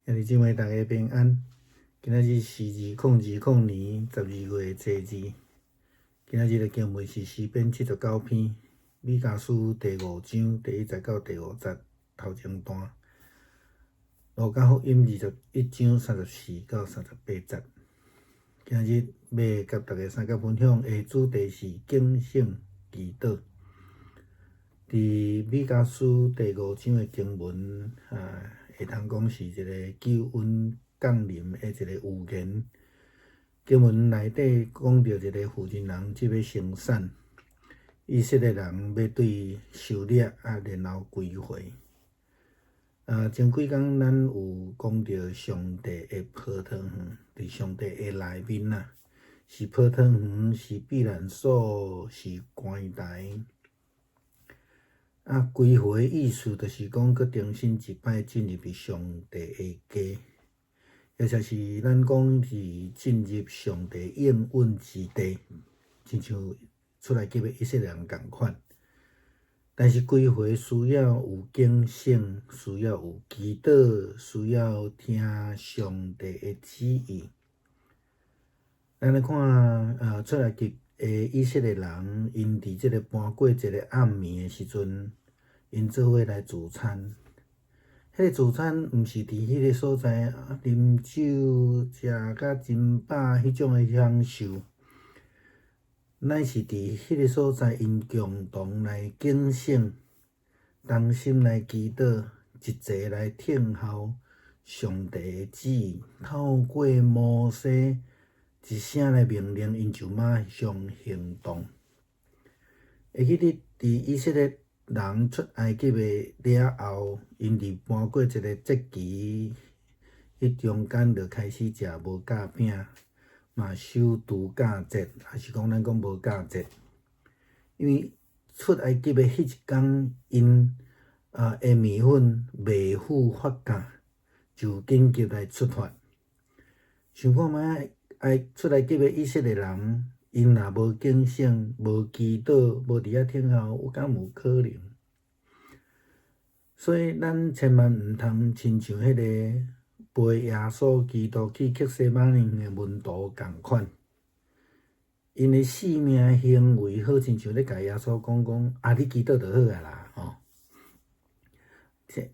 兄弟姊妹，大家平安。今仔日是2020年12月初二。今仔日的经文是诗篇79篇，米迦书第5章第1节到第5节头前段。路加福音21章34到38节。今日要甲大家三角分享的主题是警醒祈祷。伫米迦书第5章的经文，会通讲是一个救恩降临的一个预言。经文内底讲到一个负责人即要生产，以色列人要对狩猎然后归回。前几工咱有讲到上帝的泡汤园，伫上帝的内面啊，是泡汤园，是避难所，是关台。归回意思就是讲，佮重新一摆进入上帝的家，或者是咱讲是进入上帝应允之地，亲像出来记的以色列人共款。但是归回需要有警醒，需要有祈祷，需要听上帝的旨意。咱来看出来记以色列人，因伫即个搬过一个暗暝的时阵，因做伙来自餐。迄个自餐毋是伫迄个所在啉酒、食甲真饱迄种的享受，乃是伫迄个所在因共同来警醒，同心来祈祷，一齐来听候上帝的旨意，透过摩西一声来命令，因就马上行动。会记得伫以色列人出埃及的了后，因伫搬过一个节期，迄中间就开始食无酵饼，嘛守除酵节，还是讲咱讲无酵节。因为出埃及的迄一天，因的面粉未赴发酵，就紧急来出发。想看觅出埃及的以色列人，因若无警醒、无祈祷、无伫遐听候，有敢有可能？所以咱千万毋通亲像迄个陪耶稣基督去克西马尼的门徒共款，因的性命行为好亲像咧甲耶稣讲，你祈祷就好啊啦吼。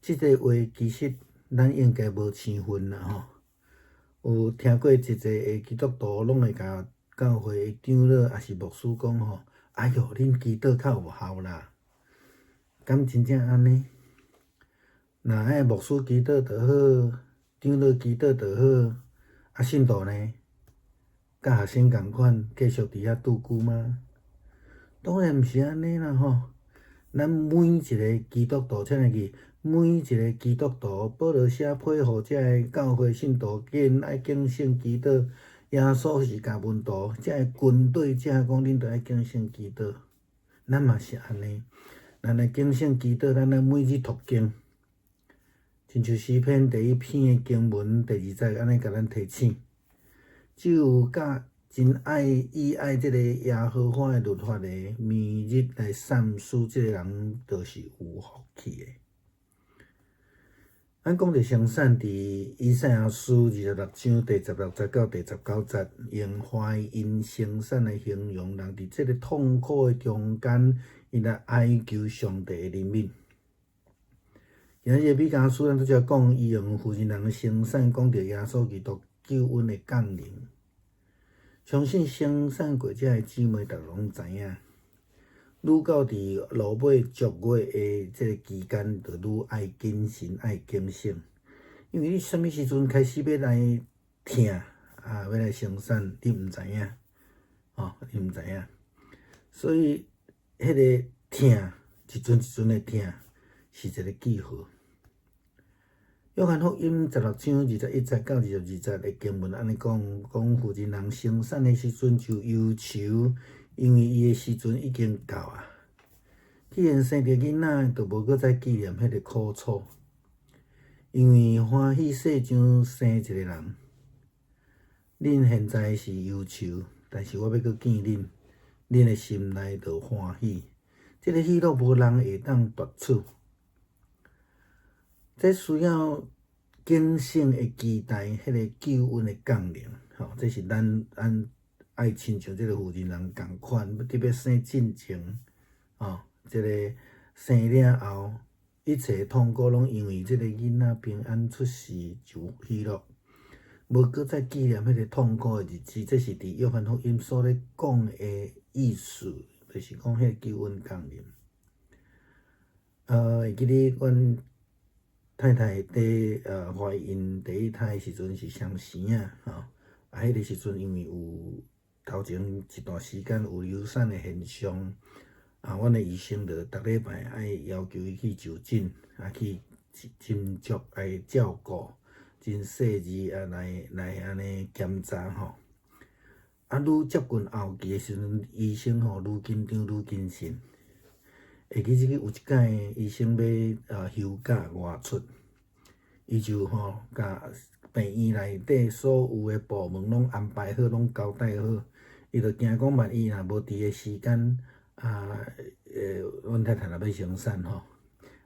即个话其实咱应该无生分啦吼。有听过一个基督徒拢会甲教会的长老也是牧师讲吼，哎哟，恁祈祷较有效啦。敢真正安尼？若牧师祈祷就好，长老祈祷就好，信徒呢？甲学生共款，继续伫遐拄久吗？当然毋是安尼啦吼。咱每一个基督徒，请来记，每一个基督徒，保罗写配互遮个教会信徒，爱警醒祈祷。耶稣是教门徒，遮个军队，遮讲恁着爱警醒祈祷。咱嘛是安尼，咱来警醒祈祷，咱来每日读经。亲像诗篇第1篇的经文第2节安尼甲咱提醒，只有甲真意爱即个耶和华的律法的，每日来善思，即个人就是有福气的。咱讲着生产，伫以赛亚书26章第16节到第19节，用怀因生产来形容人伫即个痛苦的中间，伊来哀求上帝的怜悯。今日米迦书咱拄则讲，伊用负责人的生产讲着耶稣基督救恩的降临。相信生产过遮的姊妹，逐个拢知影。愈到伫落尾足月的即个期间，就愈爱谨慎、爱警醒。因为你啥物时阵开始要来疼要来生产，你毋知影，你毋知影。所以迄个疼，一阵一阵的疼，是一个记号。约翰福音16章21节到22节的经文安尼讲负责人生产的时阵就忧愁，因为伊的时阵已经到啊。既然生着囡仔，就无搁再纪念迄个苦楚，因为欢喜世上生一个人。恁现在是忧愁，但是我要搁见恁，恁的心内就欢喜。这个喜乐无人会当夺取。这需要警醒的期待，迄个救恩的降临，吼，这是咱爱亲像这个妇人人共款，特别生进前，吼，这个生了后，一切痛苦拢因为这个囡仔平安出世就喜乐，无搁再纪念迄个痛苦的日子。这是伫约翰福音所咧讲的意思，就是讲迄个救恩降临。会记得阮太太伫怀孕第一胎的时阵是双生啊，吼，迄个时阵因为有头前一段时间有流产的现象，阮的医生就逐礼拜爱要求伊去就诊，去斟酌来照顾，真细致来安尼检查吼。愈接近后期的时阵，医生吼愈紧张愈谨慎。会记有一摆医生要休假外出，伊就甲病院内底所有的部门拢安排好，拢交代好。伊就惊讲万一若无伫个时间，阮太太若要生产吼，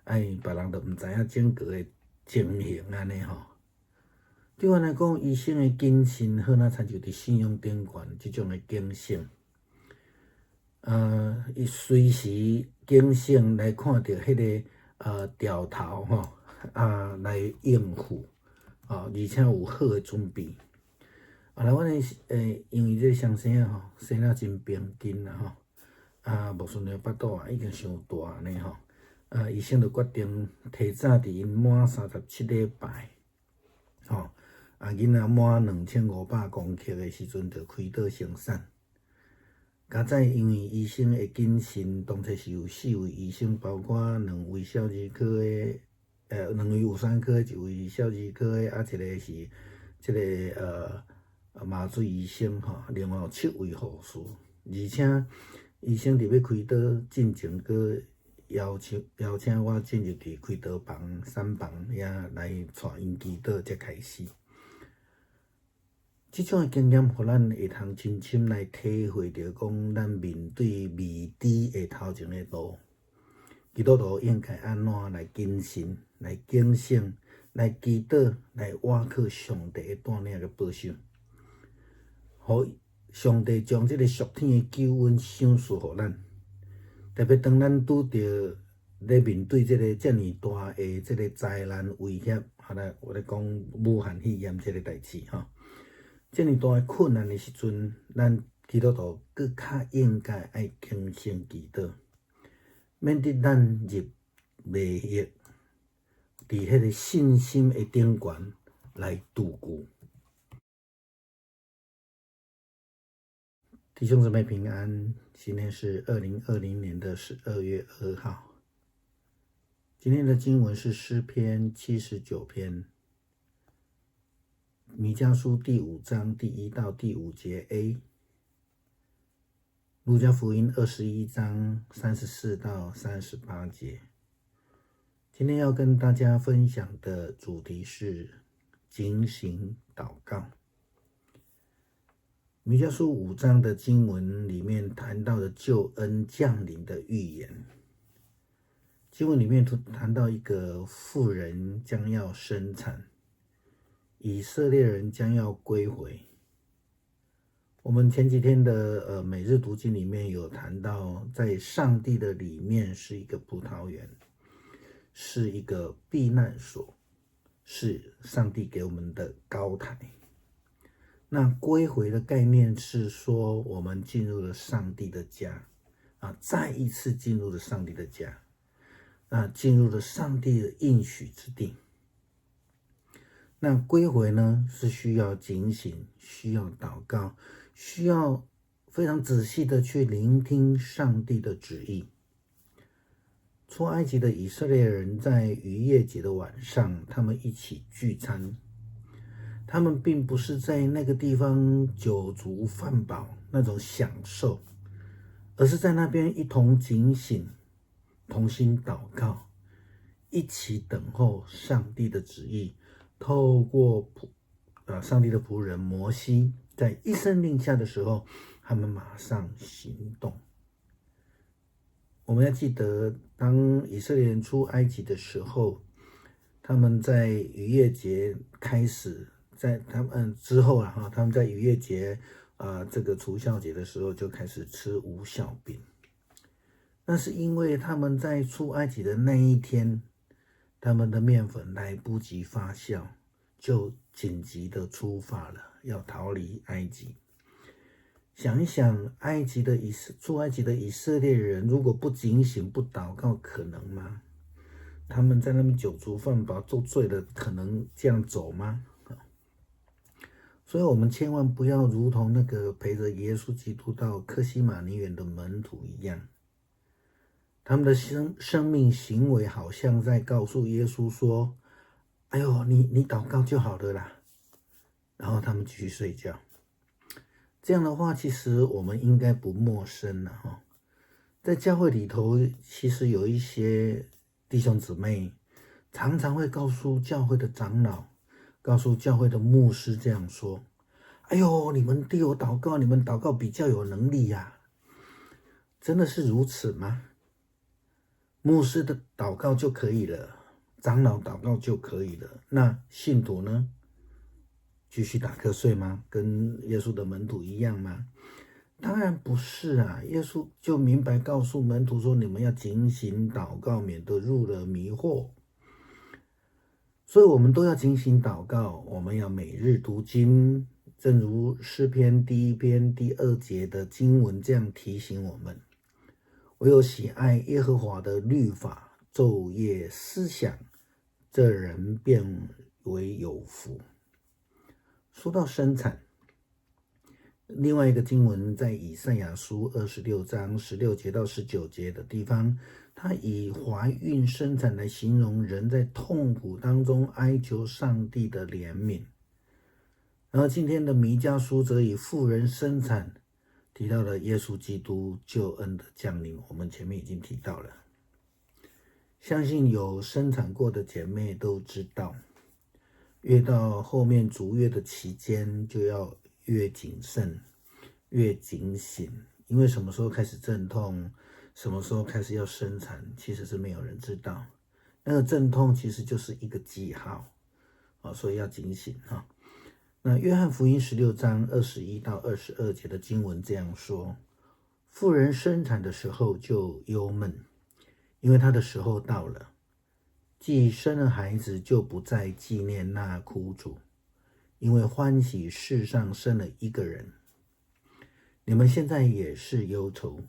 别人就毋知影整个的情形安尼吼。对阮来讲，医生的谨慎好若亲像伫信用顶悬即种的警醒。伊随时警醒来看到迄个调头吼，来应付，而且有好的准备。来，阮因为这双生吼，生了真平均啦吼，无顺着腹肚已经伤大安尼吼，医生就决定提早伫因满37礼拜，吼，囡仔满2500公克的时阵就开刀生产。加在因为医生的谨慎，当初是有4位医生，包括2位小儿科的，2位妇产科，1位小儿科的，一个是这个麻醉医生吼，另外有7位护士，而且医生伫要开刀进前，佮邀请我进入伫开刀房、产房遐来带因祈祷才开始。即种经验，互咱会通深深来体会着，讲咱面对未知的头前的路，基督徒应该安怎来谨慎、来警醒、来祈祷、来倚靠上帝的带领个保守，互上帝将即个属天的救恩赏赐互咱。特别当咱拄着咧面对即个遮尔大的即个灾难威胁，我咧讲武汉肺炎即个代志吼。遮尔大诶困难诶时阵，咱基督徒更较应该爱虔诚祈祷，免得咱入迷惑，伫迄个信心诶顶悬来度过。弟兄姊妹平安，今天是2020年的12月2号。今天的经文是诗篇79篇。弥迦书第5章第1到第5节 A， 路加福音21章34到38节。今天要跟大家分享的主题是警醒祷告。弥迦书5章的经文里面谈到的救恩降临的预言，经文里面谈到一个妇人将要生产，以色列人将要归回。我们前几天的每日读经里面有谈到，在上帝的里面是一个葡萄园，是一个避难所，是上帝给我们的高台。那归回的概念是说，我们进入了上帝的家，再一次进入了上帝的家，进入了上帝的应许之地。那归回呢，是需要警醒，需要祷告，需要非常仔细的去聆听上帝的旨意。出埃及的以色列人在逾越节的晚上，他们一起聚餐，他们并不是在那个地方酒足饭饱那种享受，而是在那边一同警醒，同心祷告，一起等候上帝的旨意。透过上帝的仆人摩西在一声令下的时候，他们马上行动。我们要记得，当以色列人出埃及的时候，他们在逾越节开始，在他们之后啊，他们在逾越节这个除酵节的时候就开始吃无酵饼。那是因为他们在出埃及的那一天，他们的面粉来不及发酵，就紧急的出发了，要逃离埃及。想一想，出埃及的以色列人，如果不警醒、不祷告，可能吗？他们在那边酒足饭饱、做醉了，可能这样走吗？所以，我们千万不要如同那个陪着耶稣基督到客西马尼园的门徒一样，他们的生命行为好像在告诉耶稣说：“哎呦，你祷告就好了啦。”然后他们继续睡觉。这样的话，其实我们应该不陌生了哈。在教会里头，其实有一些弟兄姊妹常常会告诉教会的长老、告诉教会的牧师这样说：“哎呦，你们替我祷告，你们祷告比较有能力呀。”真的是如此吗？牧师的祷告就可以了，长老祷告就可以了，那信徒呢？继续打瞌睡吗？跟耶稣的门徒一样吗？当然不是啊！耶稣就明白告诉门徒说：“你们要警醒祷告，免得入了迷惑。”所以，我们都要警醒祷告，我们要每日读经，正如诗篇第1篇第2节的经文这样提醒我们：“唯有喜爱耶和华的律法，昼夜思想，这人便为有福。”说到生产，另外一个经文在以赛亚书26章16节到19节的地方，他以怀孕生产来形容人在痛苦当中哀求上帝的怜悯。然后今天的弥迦书则以妇人生产提到了耶稣基督救恩的降临，我们前面已经提到了。相信有生产过的姐妹都知道，越到后面足月的期间，就要越谨慎、越警醒，因为什么时候开始阵痛，什么时候开始要生产，其实是没有人知道。那个阵痛其实就是一个记号，所以要警醒哈。那约翰福音16章21到22节的经文这样说：妇人生产的时候就忧闷，因为她的时候到了。既生了孩子，就不再纪念那苦主，因为欢喜世上生了一个人。你们现在也是忧愁，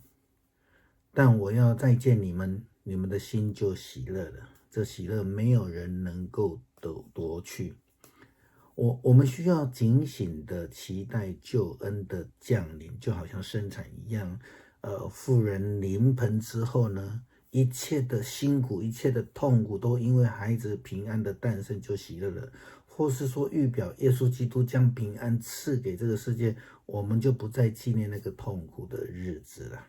但我要再见你们，你们的心就喜乐了。这喜乐没有人能够夺去。我们需要警醒的期待救恩的降临，就好像生产一样。妇人临盆之后呢，一切的辛苦，一切的痛苦，都因为孩子平安的诞生就喜乐了，或是说预表耶稣基督将平安赐给这个世界，我们就不再纪念那个痛苦的日子了。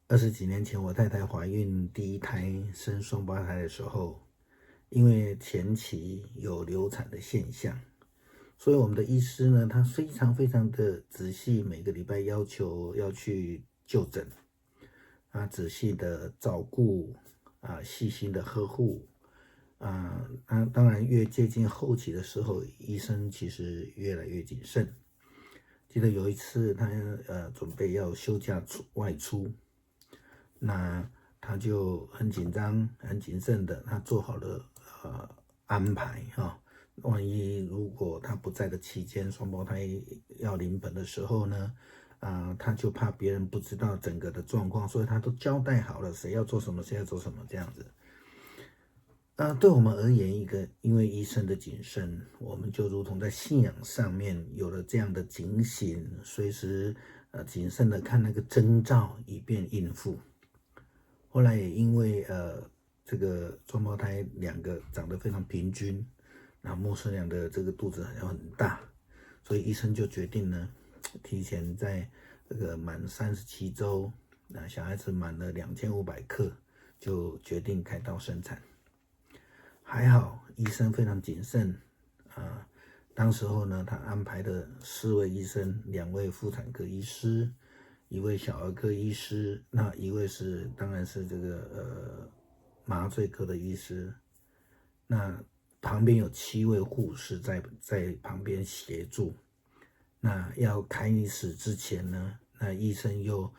20几年前，我太太怀孕第一胎生双胞胎的时候，因为前期有流产的现象，所以我们的医师呢，他非常非常的仔细，每个礼拜要求要去就诊，仔细的照顾，细心的呵护，当然越接近后期的时候，医生其实越来越谨慎。记得有一次他准备要休假外出，那他就很紧张、很谨慎的，他做好了安排哈。万一如果他不在的期间，双胞胎要临盆的时候呢，他就怕别人不知道整个的状况，所以他都交代好了谁要做什么，谁要做什么这样子。对我们而言，因为医生的谨慎，我们就如同在信仰上面有了这样的警醒，随时谨慎的看那个征兆，以便应付。后来也因为这个双胞胎2个长得非常平均，然后母娘的这个肚子还很大，所以医生就决定呢，提前在这个满37周，小孩子满了2500克，就决定开刀生产。还好医生非常谨慎当时候呢，他安排的4位医生，2位妇产科医师，1位小儿科医师，那1位当然是这个麻醉科的医师，那旁边有7位护士在旁边协助。那要开始之前呢，那医生又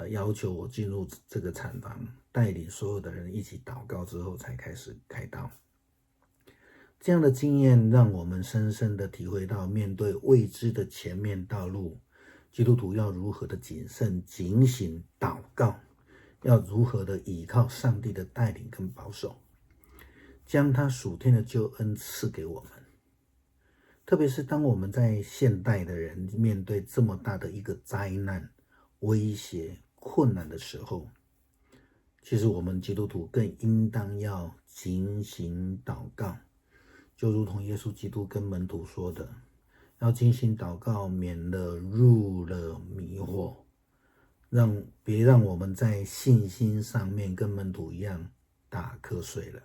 要求我进入这个产房，带领所有的人一起祷告之后才开始开刀。这样的经验让我们深深的体会到，面对未知的前面道路，基督徒要如何的谨慎、警醒、祷告，要如何的倚靠上帝的带领跟保守，将他属天的救恩赐给我们。特别是当我们在现代的人面对这么大的一个灾难、威胁、困难的时候，其实我们基督徒更应当要警醒祷告，就如同耶稣基督跟门徒说的，要警醒祷告，免得入了迷惑，别让我们在信心上面跟门徒一样打瞌睡了。